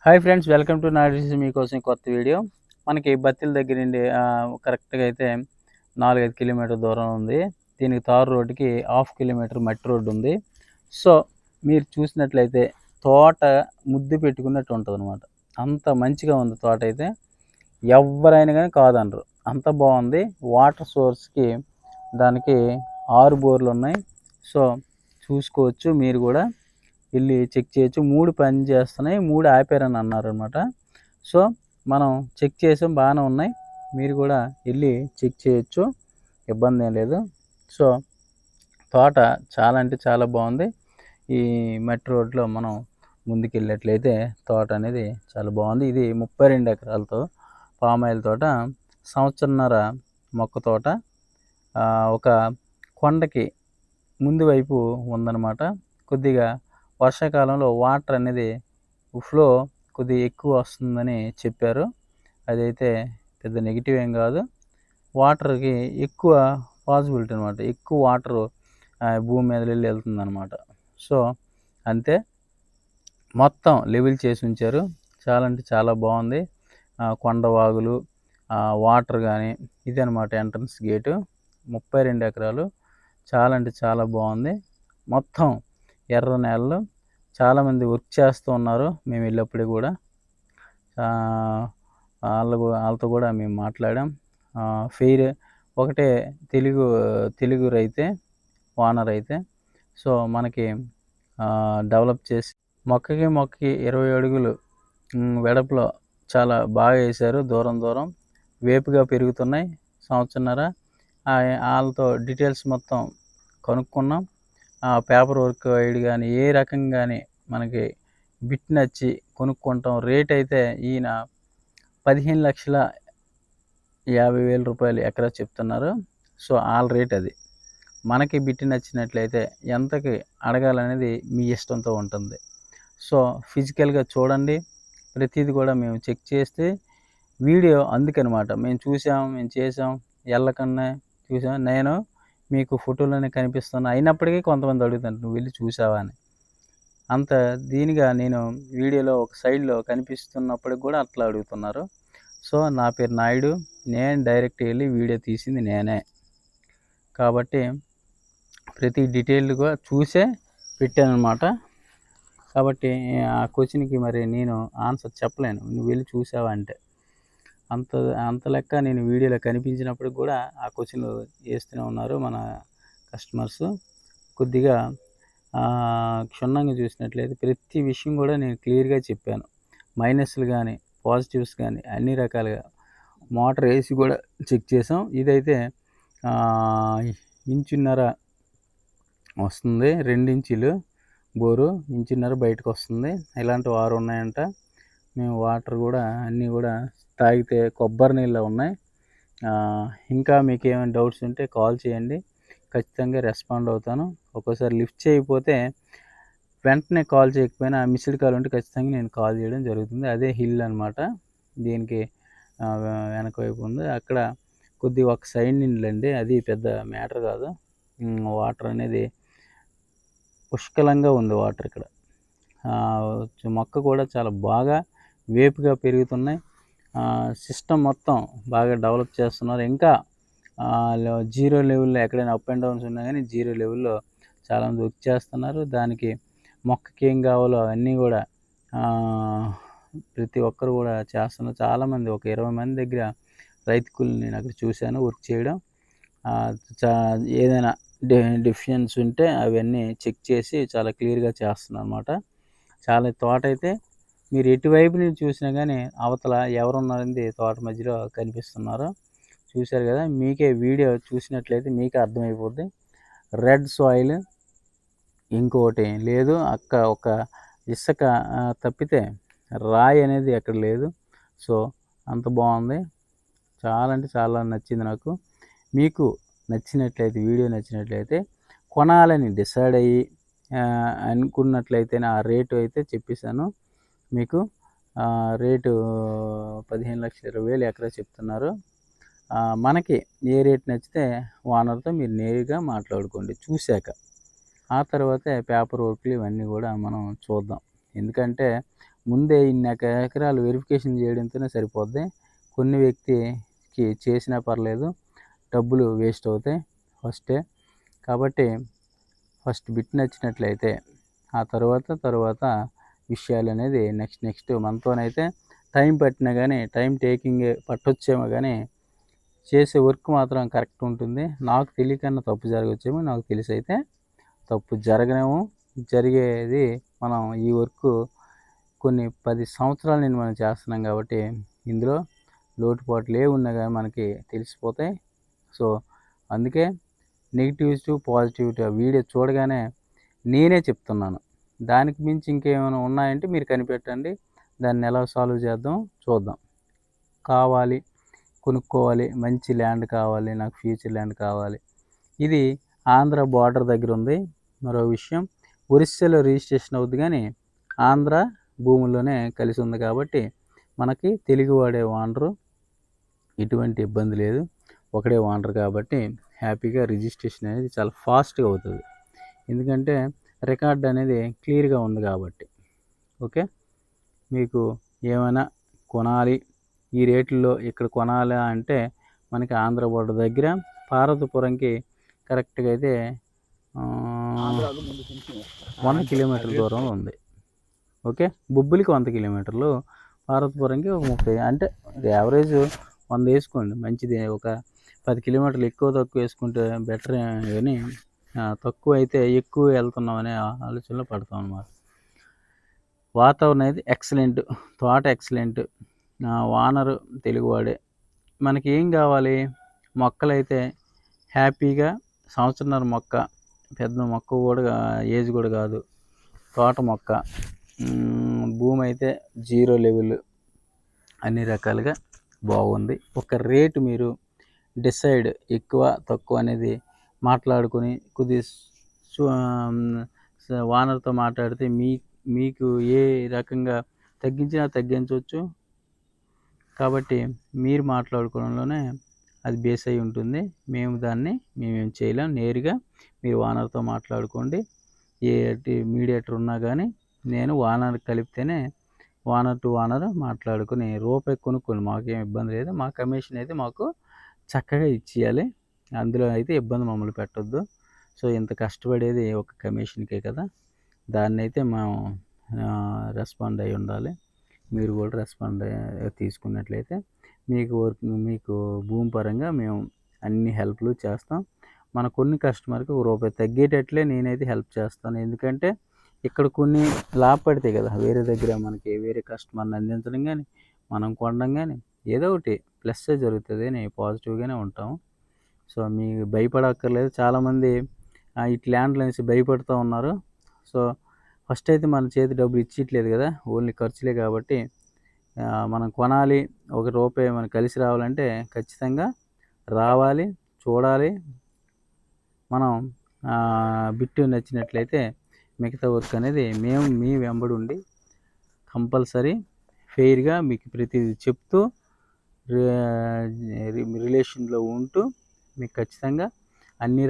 Hi friends, welcome to నాడిసి మీకోసం కొత్త video. మనకి బత్తిల దగ్గర నుండి కరెక్ట్గా అయితే 4-5 కిలోమీటర్ దూరం ఉంది. దీనికి తారు రోడ్డుకి 1/2 కిలోమీటర్ మట్టి రోడ్డు ఉంది. సో మీరు చూసినట్లయితే తోట ముద్దు పెట్టుకున్నట్టు ఉంటుంది అనమాట. అంత మంచిగా ఉంది తోట అయితే, ఎవరైనా కానీ కాదనరు, అంత బాగుంది. వాటర్ సోర్స్కి దానికి 6 బోర్లు ఉన్నాయి. సో చూసుకోవచ్చు, మీరు కూడా వెళ్ళి చెక్ చేయొచ్చు. 3 పని చేస్తున్నాయి, 3 ఆపారని అన్నారనమాట. సో మనం చెక్ చేసాం, బాగానే ఉన్నాయి. మీరు కూడా వెళ్ళి చెక్ చేయొచ్చు, ఇబ్బంది ఏం లేదు. సో తోట చాలా అంటే చాలా బాగుంది. ఈ మట్టి రోడ్లో మనం ముందుకెళ్ళినట్లయితే తోట అనేది చాలా బాగుంది. ఇది 32 ఎకరాలతో పామాయిల్ తోట, సంవత్సరన్నర మొక్క తోట. ఒక కొండకి ముందు వైపు ఉందన్నమాట. కొద్దిగా వర్షాకాలంలో వాటర్ అనేది ఫ్లో కొద్దిగా ఎక్కువ వస్తుందని చెప్పారు. అదైతే పెద్ద నెగిటివ్ ఏం కాదు. వాటర్కి ఎక్కువ పాసిబిలిటీ అనమాట, ఎక్కువ వాటర్ భూమి మీద వెళ్ళి వెళ్తుందన్నమాట. సో అంతే, మొత్తం లెవెల్ చేసి ఉంచారు. చాలా అంటే చాలా బాగుంది. కొండవాగులు, వాటర్ కానీ, ఇదనమాట ఎంట్రన్స్ గేటు. 32 ఎకరాలు, చాలా అంటే చాలా బాగుంది. మొత్తం ఎర్ర నేలలు. చాలామంది వర్క్ చేస్తూ ఉన్నారు మేము వెళ్ళినప్పుడు కూడా. వాళ్ళతో కూడా మేము మాట్లాడాం. ఫెయిర్ ఒకటే, తెలుగు రైతే, ఓనర్ అయితే. సో మనకి డెవలప్ చేసి మొక్కకి 20 అడుగులు వెడపులో చాలా బాగా వేశారు. దూరం దూరం వేపుగా పెరుగుతున్నాయి. సంవత్సరన్నర వాళ్ళతో డీటెయిల్స్ మొత్తం కనుక్కున్నాం. పేపర్ వర్క్ వైడ్ కానీ, ఏ రకం కానీ మనకి బిట్ నచ్చి కొనుక్కుంటాం. రేట్ అయితే ఈయన 15,50,000 రూపాయలు ఎకరా చెప్తున్నారు. సో వాళ్ళ రేట్ అది. మనకి బిట్ నచ్చినట్లయితే ఎంతకి అడగాలనేది మీ ఇష్టంతో ఉంటుంది. సో ఫిజికల్గా చూడండి, ప్రతిదీ కూడా మేము చెక్ చేస్తే వీడియో అందుకనమాట. మేము చూసాం, మేము చేసాం, ఎల్లకన్నా చూసాం. నేను మీకు ఫోటోలోనే కనిపిస్తున్నా, అయినప్పటికీ కొంతమంది అడుగుతారు నువ్వు వెళ్ళి చూసావా అని. అంత దీనిగా నేను వీడియోలో ఒక సైడ్లో కనిపిస్తున్నప్పటికి కూడా అట్లా అడుగుతున్నారు. సో నా పేరు నాయుడు, నేను డైరెక్ట్ వెళ్ళి వీడియో తీసింది నేనే కాబట్టి ప్రతి డీటెయిల్డ్గా చూసే పెట్టాను అనమాట. కాబట్టి ఆ క్వశ్చన్కి మరి నేను ఆన్సర్ చెప్పలేను, నువ్వు వెళ్ళి చూసావా అంటే. అంత లెక్క నేను వీడియోలో కనిపించినప్పుడు కూడా ఆ క్వశ్చన్లు వేస్తూనే ఉన్నారు మన కస్టమర్స్. కొద్దిగా క్షుణ్ణంగా చూసినట్లయితే ప్రతి విషయం కూడా నేను క్లియర్గా చెప్పాను. మైనస్లు కానీ, పాజిటివ్స్ కానీ అన్ని రకాలుగా మోటార్ వేసి కూడా చెక్ చేసాం. ఇదైతే 1.5 ఇంచున్నర వస్తుంది, 2 ఇంచులు బోరు, 1.5 ఇంచున్నర బయటకు వస్తుంది. ఇలాంటివి 6 ఉన్నాయంట. మేము వాటర్ కూడా అన్నీ కూడా తాగితే కొబ్బరి నీళ్ళు ఉన్నాయి. ఇంకా మీకు ఏమైనా డౌట్స్ ఉంటే కాల్ చేయండి, ఖచ్చితంగా రెస్పాండ్ అవుతాను. ఒక్కోసారి లిఫ్ట్ చేయకపోతే వెంటనే కాల్ చేయకపోయినా మిస్డ్ కాల్ ఉంటే ఖచ్చితంగా నేను కాల్ చేయడం జరుగుతుంది. అదే హిల్ అనమాట. దీనికి వెనక వైపు ఉంది. అక్కడ కొద్దిగా ఒక సైడ్ నిండులండి, అది పెద్ద మ్యాటర్ కాదు. వాటర్ అనేది పుష్కలంగా ఉంది వాటర్ ఇక్కడ. మొక్క కూడా చాలా బాగా వేపుగా పెరుగుతున్నాయి. సిస్టమ్ మొత్తం బాగా డెవలప్ చేస్తున్నారు. ఇంకా 0 లెవెల్లో ఎక్కడైనా అప్ అండ్ డౌన్స్ ఉన్నా కానీ 0 లెవెల్లో చాలామంది వర్క్ చేస్తున్నారు. దానికి మొక్కకి ఏం కావాలో అవన్నీ కూడా ప్రతి ఒక్కరు కూడా చేస్తున్నారు. చాలామంది, ఒక 20 మంది దగ్గర రైతు కూలీని నేను అక్కడ చూశాను వర్క్ చేయడం. ఏదైనా డెఫిషియన్స్ ఉంటే అవన్నీ చెక్ చేసి చాలా క్లియర్గా చేస్తున్నారు అనమాట. చాలా తోట అయితే మీరు ఎటువైపు నుంచి చూసినా కానీ అవతల ఎవరున్నారని తోట మధ్యలో కనిపిస్తున్నారు. చూశారు కదా, మీకే వీడియో చూసినట్లయితే మీకే అర్థమైపోద్ది. రెడ్ సాయిల్, ఇంకోటి లేదు. ఒక ఇసుక తప్పితే రాయి అనేది ఎక్కడ లేదు. సో అంత బాగుంది. చాలా అంటే చాలా నచ్చింది నాకు. మీకు నచ్చినట్లయితే, వీడియో నచ్చినట్లయితే, కొనాలని డిసైడ్ అయ్యి అనుకున్నట్లయితే ఆ రేటు అయితే చెప్పేశాను మీకు. రేటు 15,20,000 ఎకరా చెప్తున్నారు. మనకి ఏ రేట్ నచ్చితే ఓనర్తో మీరు నేరుగా మాట్లాడుకోండి చూశాక. ఆ తర్వాతే పేపర్ వర్క్లు ఇవన్నీ కూడా మనం చూద్దాం. ఎందుకంటే ముందే ఇన్ని ఎకరాలు వెరిఫికేషన్ చేయడంతోనే సరిపోద్ది. కొన్ని వ్యక్తికి చేసినా పర్లేదు, డబ్బులు వేస్ట్ అవుతాయి ఫస్టే. కాబట్టి ఫస్ట్ బిట్ నచ్చినట్లయితే ఆ తర్వాత విషయాలనేది నెక్స్ట్ మనతోనైతే టైం పట్టినా కానీ, టైం టేకింగ్ పట్టొచ్చేమో కానీ చేసే వర్క్ మాత్రం కరెక్ట్ ఉంటుంది. నాకు తెలియకన్నా తప్పు జరగచ్చేమో, నాకు తెలిసైతే తప్పు జరగనేమో. జరిగేది మనం ఈ వర్క్ కొన్ని 10 సంవత్సరాల నుండి మనం చేస్తున్నాం కాబట్టి ఇందులో లోటుపాట్లు ఉన్నా కానీ మనకి తెలిసిపోతాయి. సో అందుకే నెగిటివ్స్ పాజిటివిటీ ఆ వీడియో చూడగానే నేనే చెప్తున్నాను. దానికి మించి ఇంకేమైనా ఉన్నాయంటే మీరు కనిపెట్టండి. దాన్ని ఎలా సాల్వ్ చేద్దాం చూద్దాం. కావాలి, కొనుక్కోవాలి, మంచి ల్యాండ్ కావాలి, నాకు ఫ్యూచర్ ల్యాండ్ కావాలి. ఇది ఆంధ్ర బార్డర్ దగ్గర ఉంది. మరో విషయం, ఒరిస్సాలో రిజిస్ట్రేషన్ అవుద్ది కానీ ఆంధ్ర భూముల్లోనే కలిసి ఉంది కాబట్టి మనకి తెలుగువాడే ఓనరు, ఎటువంటి ఇబ్బంది లేదు. ఒకడే ఓనర్ కాబట్టి హ్యాపీగా రిజిస్ట్రేషన్ అనేది చాలా ఫాస్ట్గా అవుతుంది. ఎందుకంటే రికార్డ్ అనేది క్లియర్గా ఉంది కాబట్టి. ఓకే, మీకు ఏమైనా కొనాలి ఈ రేట్లలో ఇక్కడ కొనాలి అంటే మనకి ఆంధ్ర బోర్డర్ దగ్గర పార్వతీపురంకి కరెక్ట్గా అయితే 100 కిలోమీటర్ల దూరంలో ఉంది. ఓకే, బొబ్బిలికి 100 కిలోమీటర్లు, పార్వతీపురంకి ఒక 30, అంటే యావరేజ్ 100 వేసుకోండి, మంచిది. ఒక 10 కిలోమీటర్లు ఎక్కువ తక్కువ వేసుకుంటే బెటర్ కానీ తక్కువ అయితే ఎక్కువ వెళ్తున్నాం అనే ఆలోచనలో పడతాం అన్నమాట. వాతావరణం అయితే ఎక్సలెంట్, తోట ఎక్సలెంట్, వానరు తెలుగువాడే. మనకి ఏం కావాలి, మొక్కలైతే హ్యాపీగా సంవత్సరన్నర మొక్క, పెద్ద మొక్క కూడా ఏజ్ కూడా కాదు, తోట మొక్క, భూమి అయితే 0 లెవెల్, అన్ని రకాలుగా బాగుంది. ఒక రేటు మీరు డిసైడ్ ఎక్కువ తక్కువ అనేది మాట్లాడుకొని ఓనర్తో మాట్లాడితే మీకు ఏ రకంగా తగ్గించినా తగ్గించవచ్చు. కాబట్టి మీరు మాట్లాడుకోవడంలోనే అది బేస్ అయి ఉంటుంది. మేమేం చేయలేం. నేరుగా మీరు ఓనర్తో మాట్లాడుకోండి. ఏ మీడియేటర్ ఉన్నా కానీ నేను ఓనర్ కలిపితేనే ఓనర్ టు ఓనర్ మాట్లాడుకుని రూపాయి కొనుక్కోండి, మాకేం ఇబ్బంది లేదు. మా కమిషన్ అయితే మాకు చక్కగా ఇచ్చేయాలి, అందులో అయితే ఇబ్బంది మమ్మల్ని పెట్టొద్దు. సో ఇంత కష్టపడేది ఒక కమిషన్కే కదా, దాన్ని అయితే మేము రెస్పాండ్ అయి ఉండాలి. మీరు కూడా రెస్పాండ్ తీసుకున్నట్లయితే మీకు భూమి పరంగా మేము అన్ని హెల్ప్లు చేస్తాం. మన కొన్ని కస్టమర్కి రూపాయి తగ్గేటట్లే నేనైతే హెల్ప్ చేస్తాను. ఎందుకంటే ఇక్కడ కొన్ని లాభపడతాయి కదా, వేరే దగ్గర మనకి వేరే కస్టమర్ని అందించడం కానీ మనం కొనడం కానీ ఏదో ఒకటి ప్లస్ జరుగుతుంది అని పాజిటివ్గానే ఉంటాము. సో మీకు భయపడక్కర్లేదు. చాలామంది ఇటు ల్యాండ్లు అనేసి భయపడుతూ ఉన్నారు. సో ఫస్ట్ అయితే మన చేతి డబ్బులు ఇచ్చట్లేదు కదా, ఓన్లీ ఖర్చులే. కాబట్టి మనం కొనాలి, ₹1 మనకు కలిసి రావాలంటే ఖచ్చితంగా రావాలి, చూడాలి. మనం బిట్టు నచ్చినట్లయితే మిగతా వర్క్ అనేది మేము మీ వెంబడి ఉండి కంపల్సరీ ఫెయిర్గా మీకు ప్రతిదీ చెప్తూ రిలేషన్లో ఉంటూ మీకు ఖచ్చితంగా అన్ని